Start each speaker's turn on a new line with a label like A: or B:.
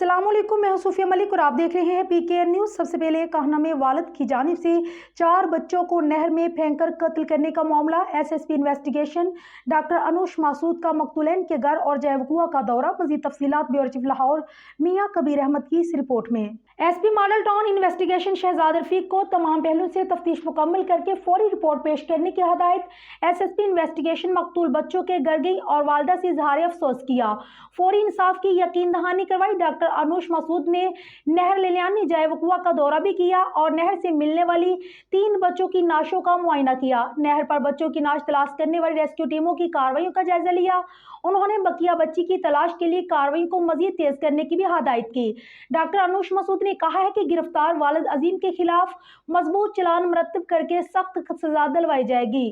A: अस्सलाम वालेकुम, मैं हूं सूफिया मलिक और आप देख रहे हैं PKN न्यूज़। सबसे पहले कहना में वालिद की जानिब से 4 बच्चों को नहर में फेंककर कत्ल करने का मामला। SSP investigation doctor Anoosh Masood का मकतूलैन के घर और जयवकुआ का दौरा। मज़ीद तफसीलात ब्यूरो चीफ लाहौर मियां कबीर अहमद की इस रिपोर्ट में। SP model town investigation Shahzad Rafiq को तमाम पहलुओं से तफ्तीश मुकम्मल करके फौरी रिपोर्ट पेश करने की हदायत। SSP इन्वेस्टिगेशन मकतूल बच्चों के घर गई और वालदा से इजहार अफसोस किया। फौरी इंसाफ की यकीन दहानी करवाई। डॉक्टर अनूश मासूद ने नहर लिलियानी जयवकुआ का दौरा भी किया और नहर से मिलने वाली 3 बच्चों की नाशों का मुआयना किया। नहर पर बच्चों की नाश तलाश करने वाली रेस्क्यू टीमों की कार्रवाइयों का जायजा लिया। उन्होंने बकिया बच्ची की तलाश के लिए कार्रवाई को मजीद तेज करने की भी हदायत की। डॉक्टर अनूश मासूद ने कहा है कि गिरफ्तार वालिद अजीम के खिलाफ मजबूत चलान मरतब करके सख्त सजा दिलवाई जाएगी।